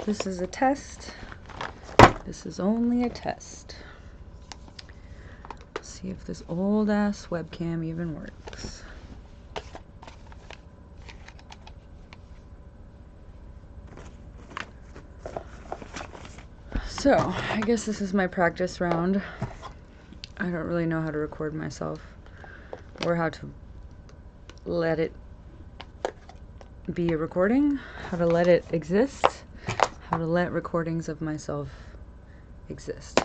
This is a test. This is only a test. Let's see if this old ass webcam even works. So, I guess this is my practice round. I don't really know how to record myself or how to let it be a recording, how to let it exist, how to let recordings of myself exist.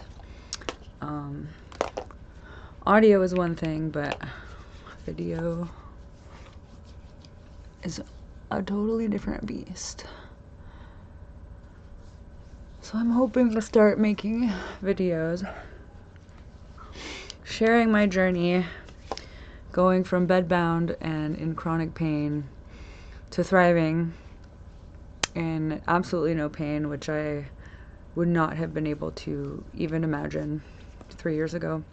Audio is one thing, but video is a totally different beast. So I'm hoping to start making videos, sharing my journey, going from bedbound and in chronic pain to thriving in absolutely no pain, which I would not have been able to even imagine 3 years ago.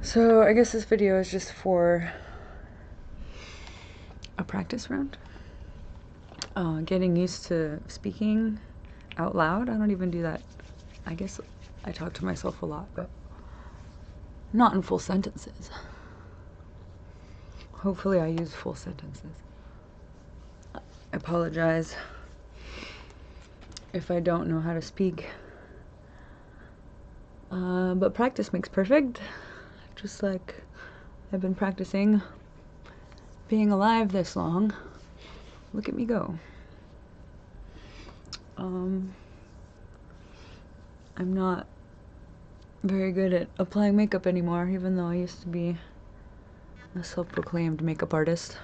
So I guess this video is just for a practice round. Getting used to speaking out loud. I don't even do that. I guess I talk to myself a lot, but not in full sentences. Hopefully I use full sentences. I apologize if I don't know how to speak. But practice makes perfect. Just like I've been practicing being alive this long. Look at me go. I'm not very good at applying makeup anymore, even though I used to be a self-proclaimed makeup artist.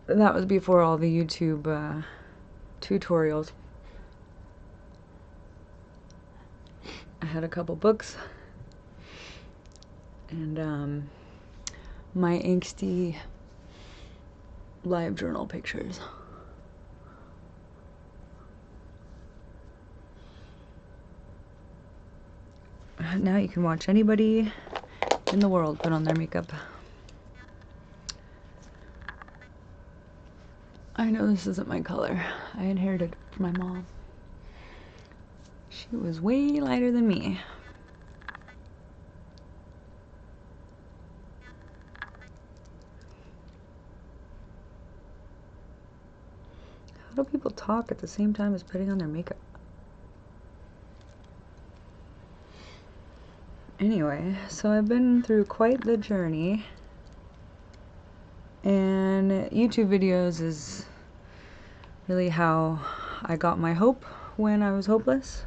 That was before all the YouTube tutorials. I had a couple books and my angsty live journal pictures. Now you can watch anybody in the world put on their makeup. I know this isn't my color. I inherited it from my mom. She was way lighter than me. How do people talk at the same time as putting on their makeup? Anyway, so I've been through quite the journey, and YouTube videos is really how I got my hope when I was hopeless.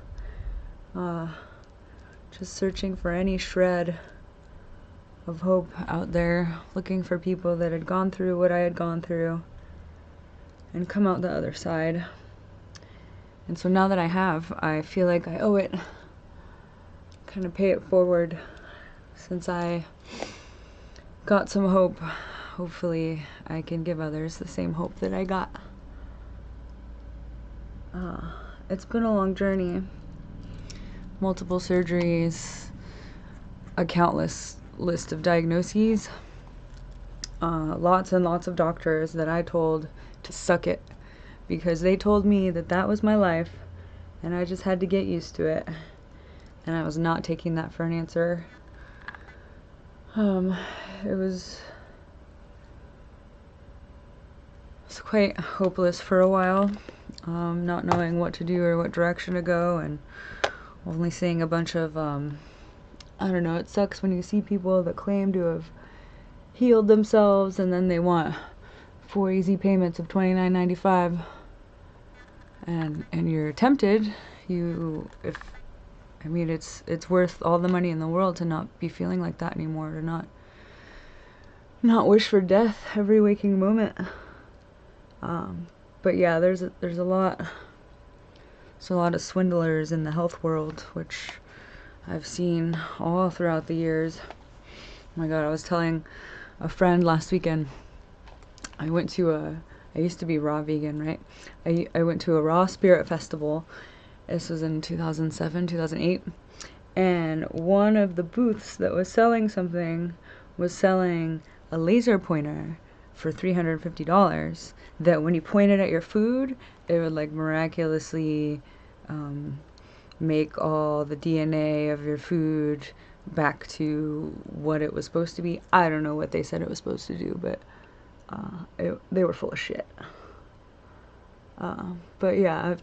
Just searching for any shred of hope out there, looking for people that had gone through what I had gone through and come out the other side. And so now that I have, I feel like I owe it, kind of pay it forward, since I got some hope. Hopefully I can give others the same hope that I got. It's been a long journey. Multiple surgeries, a countless list of diagnoses, lots and lots of doctors that I told to suck it, because they told me that that was my life and I just had to get used to it, and I was not taking that for an answer. It was quite hopeless for a while, not knowing what to do or what direction to go, and only seeing a bunch of, I don't know, it sucks when you see people that claim to have healed themselves and then they want 4 easy payments of $29.95, and you're tempted. I mean, it's worth all the money in the world to not be feeling like that anymore, to not wish for death every waking moment. But yeah, there's a lot of swindlers in the health world, which I've seen all throughout the years. Oh my god, I was telling a friend last weekend, I used to be raw vegan, right? I went to a raw spirit festival. This was in 2007, 2008. And one of the booths that was selling something was selling a laser pointer for $350 that when you pointed at your food, it would like miraculously make all the DNA of your food back to what it was supposed to be. I don't know what they said it was supposed to do, but they were full of shit. But yeah,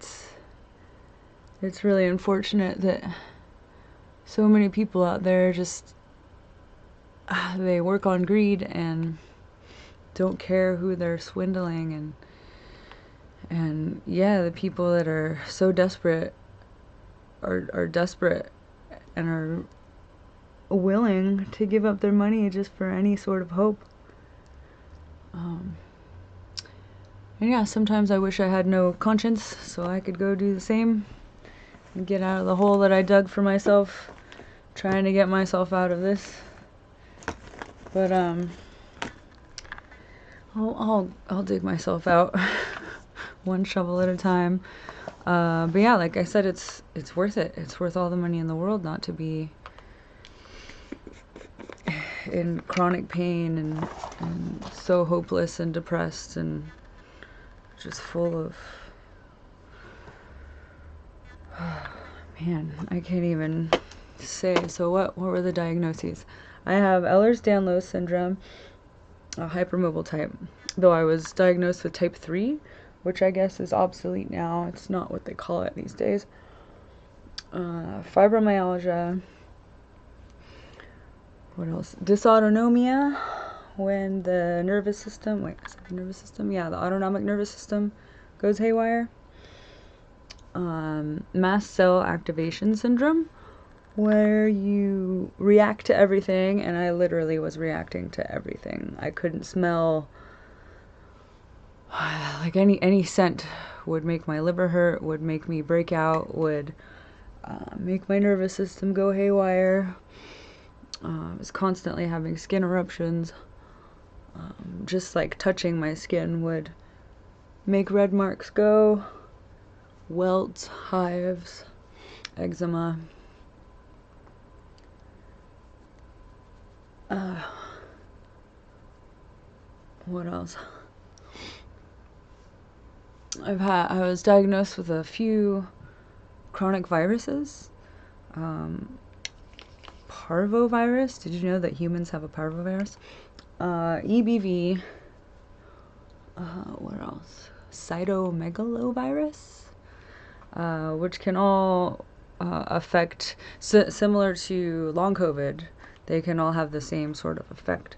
it's really unfortunate that so many people out there just they work on greed and don't care who they're swindling, and yeah, the people that are so desperate are desperate and are willing to give up their money just for any sort of hope. And yeah, sometimes I wish I had no conscience so I could go do the same and get out of the hole that I dug for myself, trying to get myself out of this. But I'll dig myself out one shovel at a time. But yeah, like I said, it's worth it. It's worth all the money in the world not to be in chronic pain and so hopeless and depressed and just full of man, I can't even say. So what were the diagnoses? I have Ehlers-Danlos syndrome, a hypermobile type, though I was diagnosed with type 3, which I guess is obsolete now. It's not what they call it these days. Fibromyalgia. What else? Dysautonomia, when the nervous system, yeah, the autonomic nervous system goes haywire. Mast cell activation syndrome, where you react to everything, and I literally was reacting to everything. I couldn't smell, like any scent would make my liver hurt, would make me break out, would make my nervous system go haywire. I was constantly having skin eruptions. Just like touching my skin would make red marks go, welts, hives, eczema. What else? I was diagnosed with a few chronic viruses. Parvovirus. Did you know that humans have a parvovirus? EBV. What else? Cytomegalovirus, which can all affect, similar to long COVID, they can all have the same sort of effect.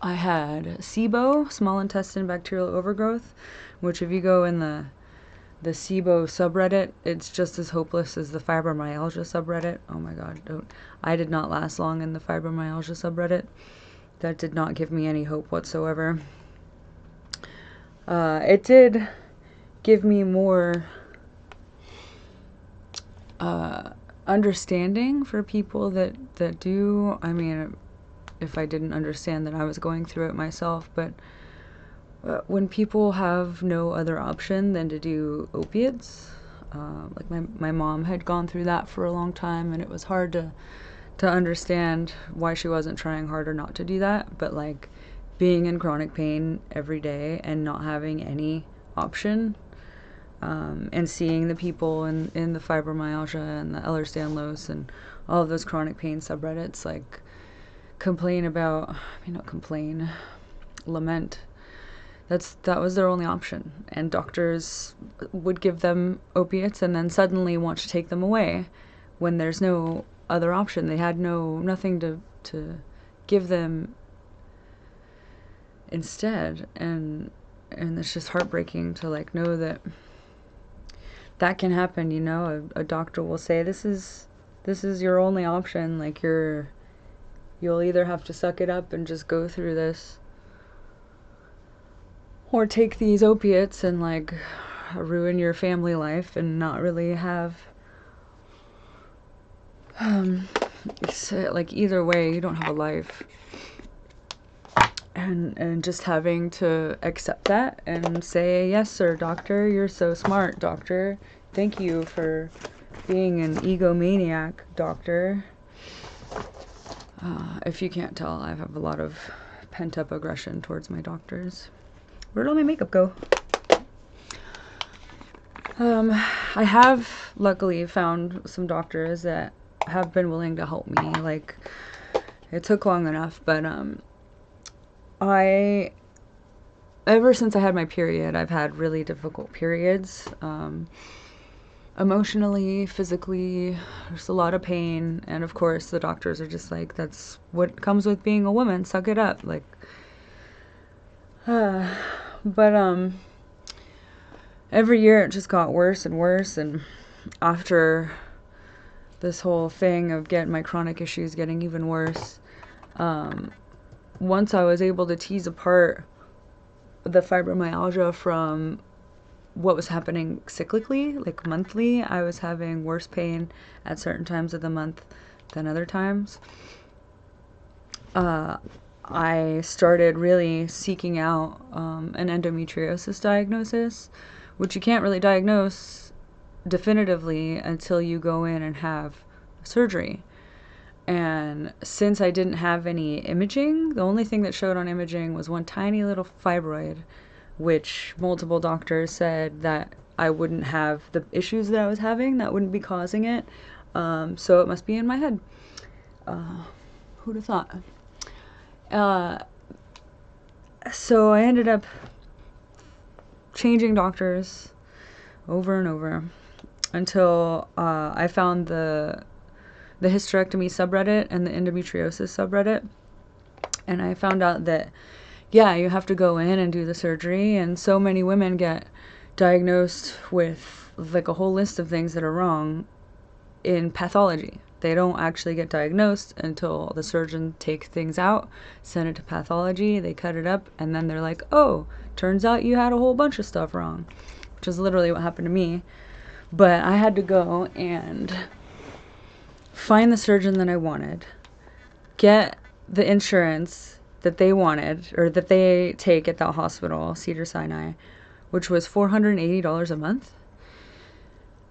I had SIBO, small intestine bacterial overgrowth, which if you go in the SIBO subreddit, it's just as hopeless as the fibromyalgia subreddit. Oh my god, I did not last long in the fibromyalgia subreddit. That did not give me any hope whatsoever. It did give me more understanding for people that do. I mean, if I didn't understand that I was going through it myself, but when people have no other option than to do opiates, like my mom had gone through that for a long time, and it was hard to understand why she wasn't trying harder not to do that. But like being in chronic pain every day and not having any option, and seeing the people in the fibromyalgia and the Ehlers-Danlos and all of those chronic pain subreddits like lament. That was their only option, and doctors would give them opiates and then suddenly want to take them away when there's no other option. They had nothing to give them instead, and it's just heartbreaking to like know that can happen. You know, a doctor will say this is your only option, like you'll either have to suck it up and just go through this, or take these opiates and like ruin your family life and not really have like either way you don't have a life. And just having to accept that and say, yes sir, doctor, you're so smart, doctor, thank you for being an egomaniac, doctor. If you can't tell, I have a lot of pent-up aggression towards my doctors. Where'd all my makeup go? I have luckily found some doctors that have been willing to help me. Like, it took long enough, but ever since I had my period, I've had really difficult periods. Emotionally, physically, there's a lot of pain, and of course the doctors are just like, that's what comes with being a woman, suck it up. Like, but every year it just got worse and worse, and after this whole thing of getting my chronic issues getting even worse, once I was able to tease apart the fibromyalgia from what was happening cyclically, like monthly, I was having worse pain at certain times of the month than other times. I started really seeking out an endometriosis diagnosis, which you can't really diagnose definitively until you go in and have surgery. And since I didn't have any imaging, the only thing that showed on imaging was one tiny little fibroid, which multiple doctors said that I wouldn't have the issues that I was having, that wouldn't be causing it. So it must be in my head. Who'd have thought? So I ended up changing doctors over and over until I found the hysterectomy subreddit and the endometriosis subreddit. And I found out that, yeah, you have to go in and do the surgery, and so many women get diagnosed with like a whole list of things that are wrong in pathology. They don't actually get diagnosed until the surgeon takes things out, send it to pathology, they cut it up, and then they're like, oh, turns out you had a whole bunch of stuff wrong, which is literally what happened to me. But I had to go and find the surgeon that I wanted, get the insurance that they wanted, or that they take at that hospital, Cedars-Sinai, which was $480 a month.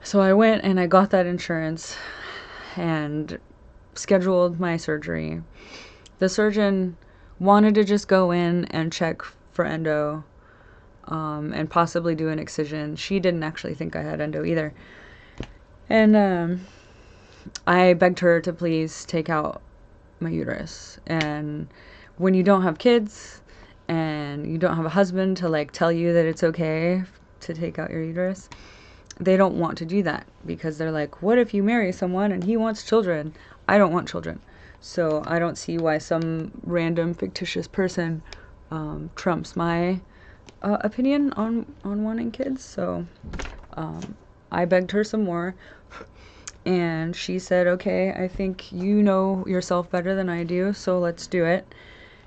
So I went and I got that insurance and scheduled my surgery. The surgeon wanted to just go in and check for endo, and possibly do an excision. She didn't actually think I had endo either. And I begged her to please take out my uterus. And when you don't have kids and you don't have a husband to like tell you that it's okay to take out your uterus, they don't want to do that, because they're like, what if you marry someone and he wants children? I don't want children. So I don't see why some random fictitious person trumps my opinion on wanting kids. So I begged her some more, and she said, okay, I think you know yourself better than I do, so let's do it.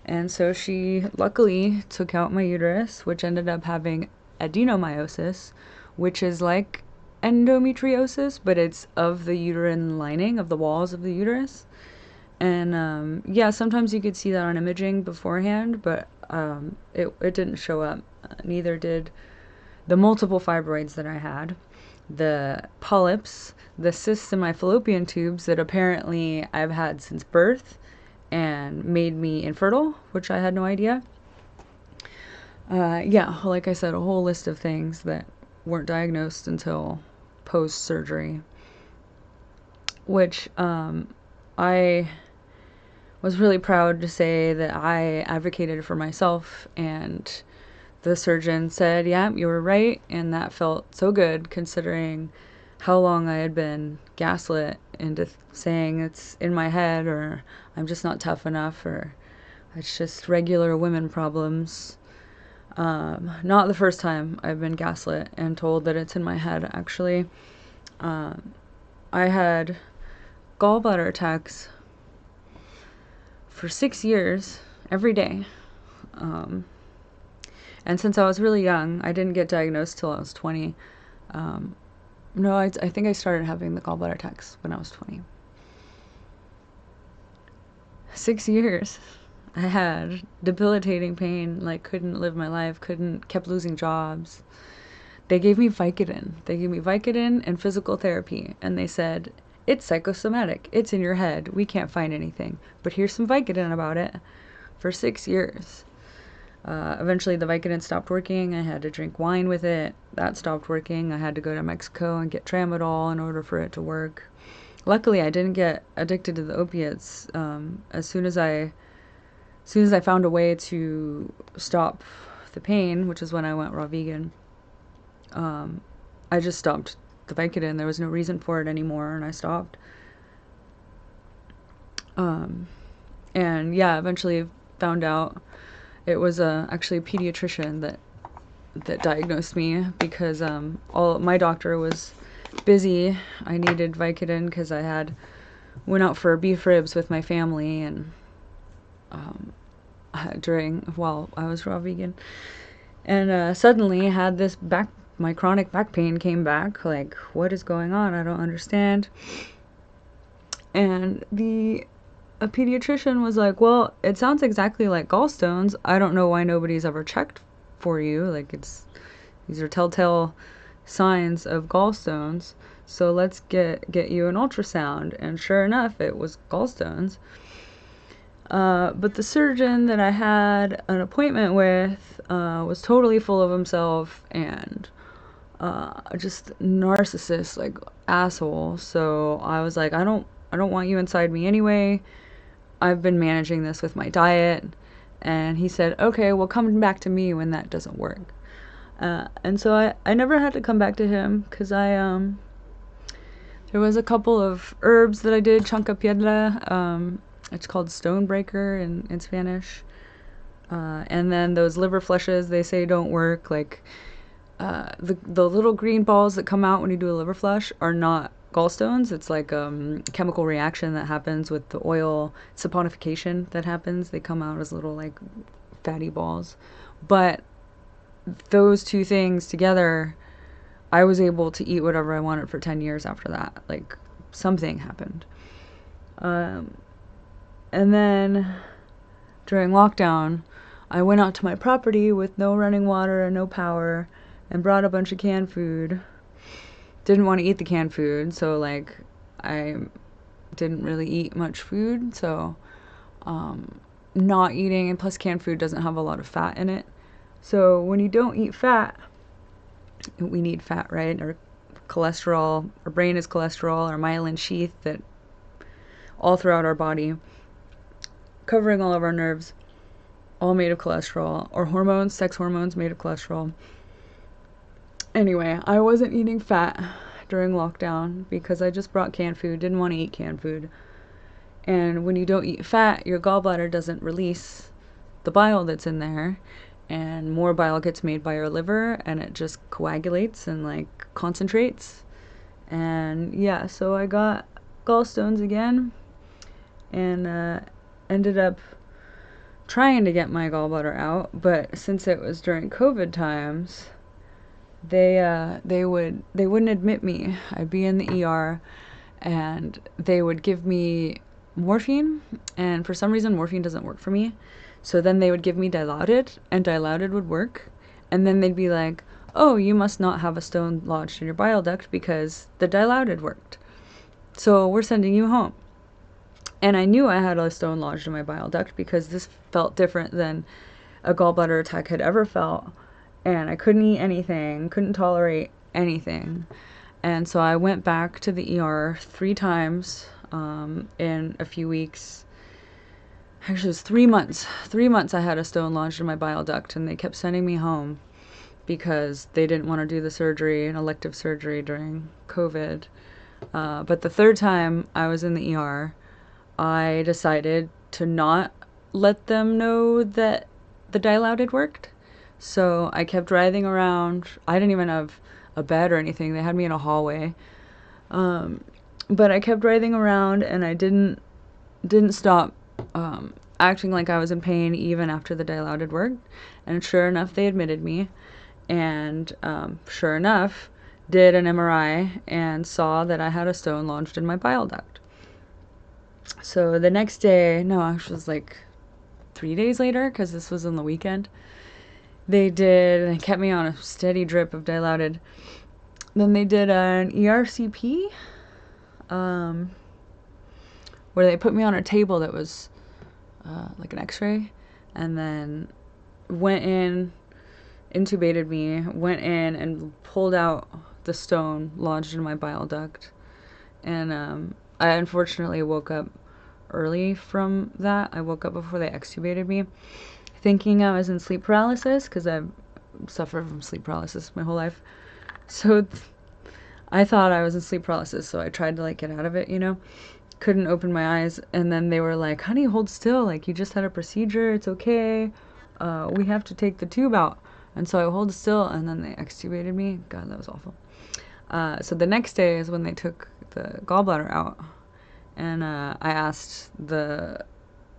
And so she luckily took out my uterus, which ended up having adenomyosis, which is like endometriosis, but it's of the uterine lining, of the walls of the uterus. And yeah, sometimes you could see that on imaging beforehand, but it didn't show up. Neither did the multiple fibroids that I had, the polyps, the cysts in my fallopian tubes that apparently I've had since birth and made me infertile, which I had no idea. Yeah, like I said, a whole list of things that weren't diagnosed until post-surgery, which I was really proud to say that I advocated for myself, and the surgeon said, yeah, you were right, and that felt so good considering how long I had been gaslit into saying it's in my head, or I'm just not tough enough, or it's just regular women problems. Not the first time I've been gaslit and told that it's in my head, actually. I had gallbladder attacks for 6 years, every day. And since I was really young, I didn't get diagnosed till I was 20. No, I think I started having the gallbladder attacks when I was 20. 6 years. I had debilitating pain, like couldn't live my life, kept losing jobs. They gave me Vicodin. They gave me Vicodin and physical therapy, and they said, It's psychosomatic. It's in your head. We can't find anything. But here's some Vicodin about it. For 6 years. Eventually the Vicodin stopped working. I had to drink wine with it. That stopped working. I had to go to Mexico and get tramadol in order for it to work. Luckily, I didn't get addicted to the opiates. As soon as I found a way to stop the pain, which is when I went raw vegan, I just stopped the Vicodin. There was no reason for it anymore, and I stopped. And yeah, eventually found out it was actually a pediatrician that diagnosed me, because my doctor was busy. I needed Vicodin because I went out for beef ribs with my family, and while I was raw vegan, and suddenly had this my chronic back pain came back. Like, what is going on? I don't understand. And a pediatrician was like, well, it sounds exactly like gallstones. I don't know why nobody's ever checked for you. Like, these are telltale signs of gallstones. So let's get you an ultrasound. And sure enough, it was gallstones. But the surgeon that I had an appointment with was totally full of himself and just narcissist, like asshole. So I was like, I don't want you inside me anyway. I've been managing this with my diet. And he said, okay, well, come back to me when that doesn't work. And so I never had to come back to him, because there was a couple of herbs that I did, chanca piedra. It's called stonebreaker in Spanish. And then those liver flushes, they say don't work. Like, the little green balls that come out when you do a liver flush are not gallstones. It's like a chemical reaction that happens with the oil saponification that happens. They come out as little, like, fatty balls. But those two things together, I was able to eat whatever I wanted for 10 years after that. Like, something happened. And then during lockdown, I went out to my property with no running water and no power, and brought a bunch of canned food. Didn't want to eat the canned food, so, like, I didn't really eat much food. So not eating, and plus canned food doesn't have a lot of fat in it. So when you don't eat fat, we need fat, right? Or cholesterol. Our brain is cholesterol, our myelin sheath that all throughout our body, covering all of our nerves, all made of cholesterol. Or hormones, sex hormones made of cholesterol. Anyway, I wasn't eating fat during lockdown because I just brought canned food, didn't want to eat canned food. And when you don't eat fat, your gallbladder doesn't release the bile that's in there, and more bile gets made by your liver, and it just coagulates and, like, concentrates. And yeah, so I got gallstones again, and ended up trying to get my gallbladder out, but since it was during COVID times, they wouldn't admit me. I'd be in the ER, and they would give me morphine, and for some reason morphine doesn't work for me. So then they would give me Dilaudid, and Dilaudid would work, and then they'd be like, oh, you must not have a stone lodged in your bile duct because the Dilaudid worked, so we're sending you home. And I knew I had a stone lodged in my bile duct because this felt different than a gallbladder attack had ever felt. And I couldn't eat anything, couldn't tolerate anything. And so I went back to the ER 3 times in a few weeks. Actually, it was 3 months. 3 months I had a stone lodged in my bile duct, and they kept sending me home because they didn't want to do the surgery, an elective surgery during COVID. But the 3rd time I was in the ER, I decided to not let them know that the Dilaudid worked. So I kept writhing around. I didn't even have a bed or anything. They had me in a hallway. But I kept writhing around, and I didn't stop acting like I was in pain even after the Dilaudid worked. And sure enough, they admitted me. And sure enough, did an MRI and saw that I had a stone lodged in my bile duct. So the next day, no, actually it was like 3 days later, because this was on the weekend, they kept me on a steady drip of Dilaudid. Then they did an ERCP, where they put me on a table that was like an x-ray, and then went in, intubated me, went in and pulled out the stone lodged in my bile duct. And I unfortunately woke up early from that. I woke up before they extubated me, thinking I was in sleep paralysis, because I've suffered from sleep paralysis my whole life. So I thought I was in sleep paralysis, so I tried to like get out of it, you know. Couldn't open my eyes, and then they were like, honey, hold still, like you just had a procedure, it's okay, we have to take the tube out. And so I hold still, and then they extubated me. God, that was awful. So the next day is when they took the gallbladder out, and I asked the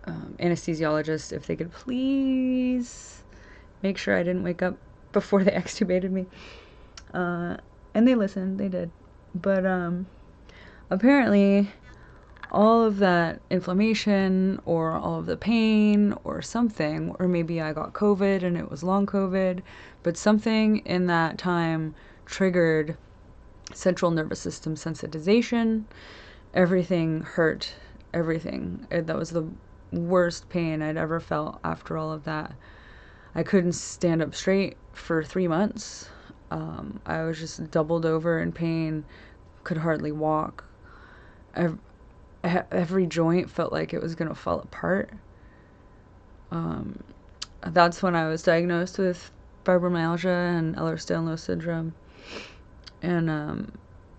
anesthesiologist if they could please make sure I didn't wake up before they extubated me. And they listened, they did. But apparently all of that inflammation, or all of the pain, or something, or maybe I got COVID and it was long COVID, but something in that time triggered central nervous system sensitization. Everything hurt, everything. That was the worst pain I'd ever felt after all of that. I couldn't stand up straight for 3 months. I was just doubled over in pain, could hardly walk. Every joint felt like it was going to fall apart. That's when I was diagnosed with fibromyalgia and Ehlers-Danlos syndrome, and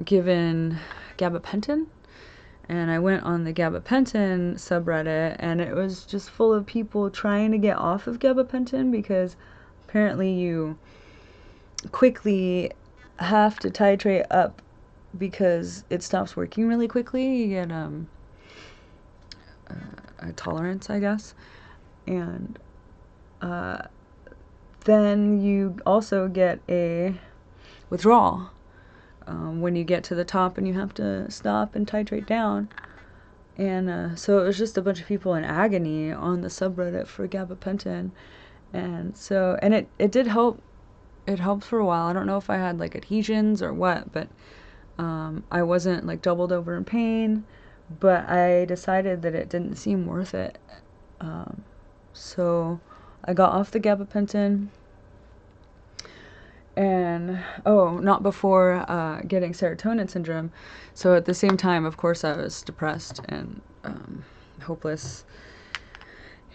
given gabapentin. And I went on the gabapentin subreddit, and it was just full of people trying to get off of gabapentin, because apparently you quickly have to titrate up because it stops working really quickly. You get a tolerance, I guess. And then you also get a withdrawal when you get to the top, and you have to stop and titrate down. And so it was just a bunch of people in agony on the subreddit for gabapentin. And so, and it did help. It helped for a while. I don't know if I had like adhesions or what, but I wasn't like doubled over in pain, but I decided that it didn't seem worth it. So I got off the gabapentin, and not before getting serotonin syndrome. So at the same time, of course, I was depressed and hopeless,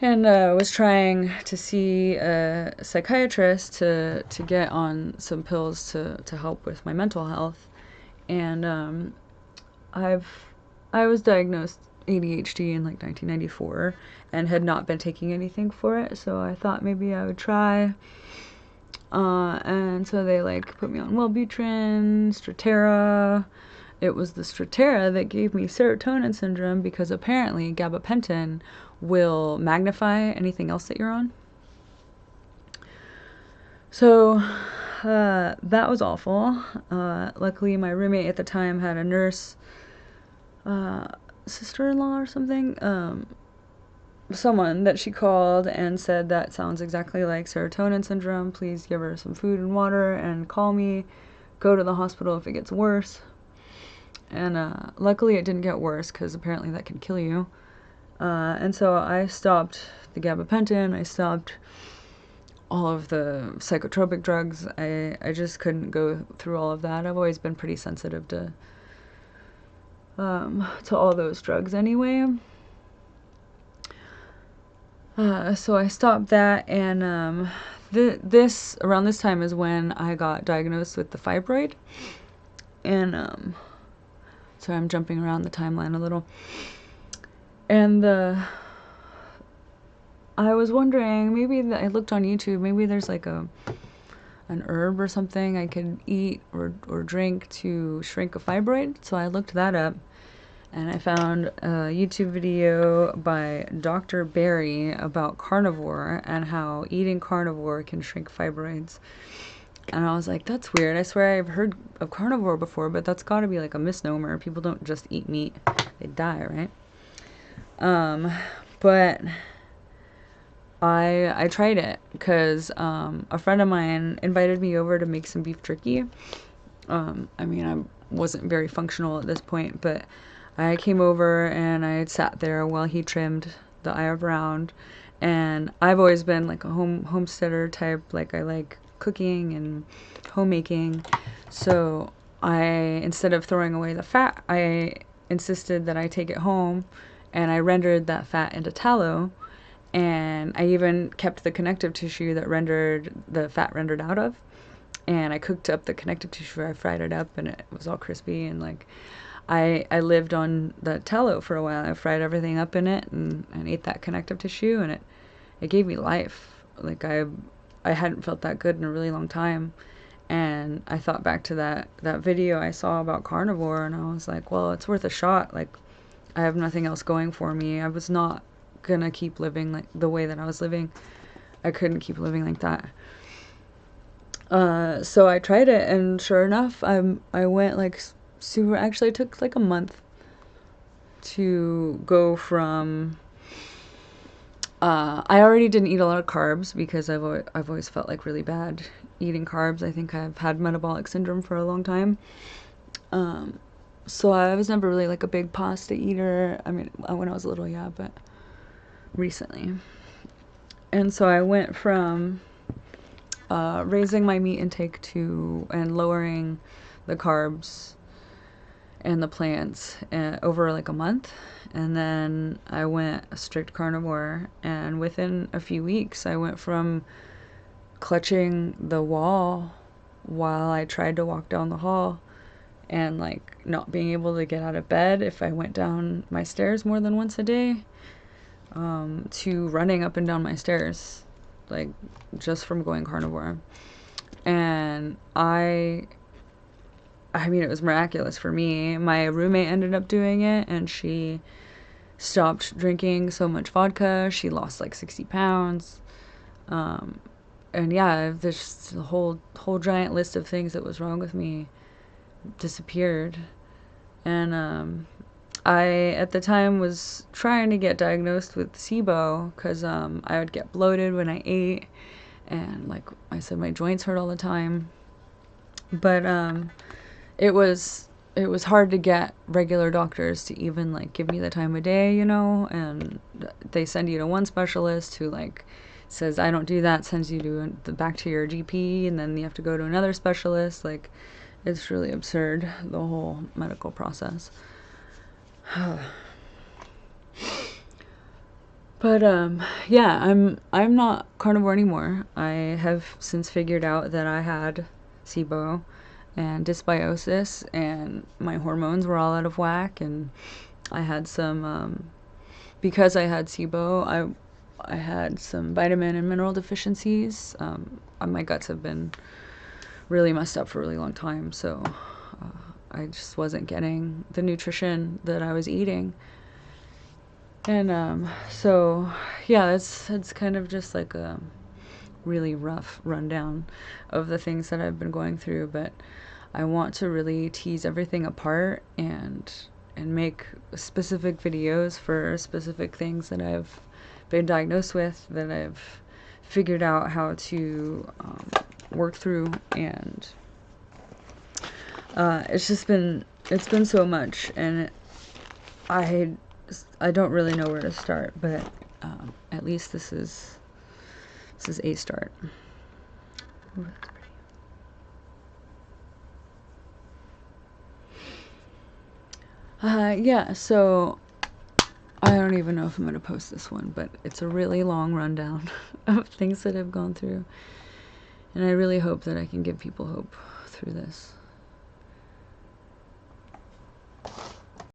and was trying to see a psychiatrist to get on some pills to help with my mental health. And I was diagnosed ADHD in like 1994 and had not been taking anything for it, so I thought maybe I would try. And so they like put me on Wellbutrin, Strattera. It was the Strattera that gave me serotonin syndrome, because apparently gabapentin will magnify anything else that you're on. So that was awful. Luckily, my roommate at the time had a nurse, sister-in-law or something, someone that she called and said, that sounds exactly like serotonin syndrome. Please give her some food and water and call me. Go to the hospital if it gets worse. And luckily it didn't get worse, because apparently that can kill you. And so I stopped the gabapentin. I stopped all of the psychotropic drugs. I just couldn't go through all of that. I've always been pretty sensitive to all those drugs anyway. So I stopped that, and around this time is when I got diagnosed with the fibroid. And sorry, I'm jumping around the timeline a little. And I was wondering, maybe I looked on YouTube, maybe there's like an herb or something I could eat or drink to shrink a fibroid. So I looked that up, and I found a YouTube video by Dr. Barry about carnivore and how eating carnivore can shrink fibroids. And I was like, that's weird. I swear I've heard of carnivore before, but that's got to be like a misnomer. People don't just eat meat. They die, right? But I tried it because a friend of mine invited me over to make some beef jerky. I mean, I wasn't very functional at this point, but I came over and I sat there while he trimmed the eye of round. And I've always been like a homesteader type, like I like cooking and homemaking. So instead of throwing away the fat, I insisted that I take it home, and I rendered that fat into tallow. And I even kept the connective tissue that the fat rendered out of. And I cooked up the connective tissue. I fried it up, and it was all crispy. And like, I lived on the tallow for a while. I fried everything up in it and ate that connective tissue, and it gave me life. Like, I hadn't felt that good in a really long time. And I thought back to that video I saw about carnivore, and I was like, well, it's worth a shot. Like, I have nothing else going for me. I was not gonna keep living like the way that I was living. I couldn't keep living like that. So I tried it, and sure enough, I went like super. Actually, it took like a month to go from. I already didn't eat a lot of carbs because I've always felt like really bad eating carbs. I think I've had metabolic syndrome for a long time. So I was never really like a big pasta eater. I mean, when I was little, yeah, but recently. And so I went from raising my meat intake and lowering the carbs and the plants over like a month. And then I went a strict carnivore, and within a few weeks I went from clutching the wall while I tried to walk down the hall and like not being able to get out of bed if I went down my stairs more than once a day, to running up and down my stairs, like just from going carnivore. And I mean, it was miraculous for me. My roommate ended up doing it, and she stopped drinking so much vodka. She lost like 60 pounds. And yeah, there's a whole giant list of things that was wrong with me disappeared. And I, at the time, was trying to get diagnosed with SIBO because I would get bloated when I ate. And like I said, my joints hurt all the time. But it was hard to get regular doctors to even like give me the time of day, and they send you to one specialist who like says I don't do that, sends you back to your GP, and then you have to go to another specialist. Like, it's really absurd, the whole medical process. But yeah, I'm not carnivore anymore. I have since figured out that I had SIBO and dysbiosis, and my hormones were all out of whack, and I had some because I had SIBO, I had some vitamin and mineral deficiencies. My guts have been really messed up for a really long time, so I just wasn't getting the nutrition that I was eating. And so yeah, it's kind of just like a really rough rundown of the things that I've been going through, but I want to really tease everything apart and make specific videos for specific things that I've been diagnosed with, that I've figured out how to work through. And it's been so much, and I don't really know where to start, but at least this is a start. Ooh, that's pretty. Yeah, so I don't even know if I'm going to post this one, but it's a really long rundown of things that I've gone through. And I really hope that I can give people hope through this.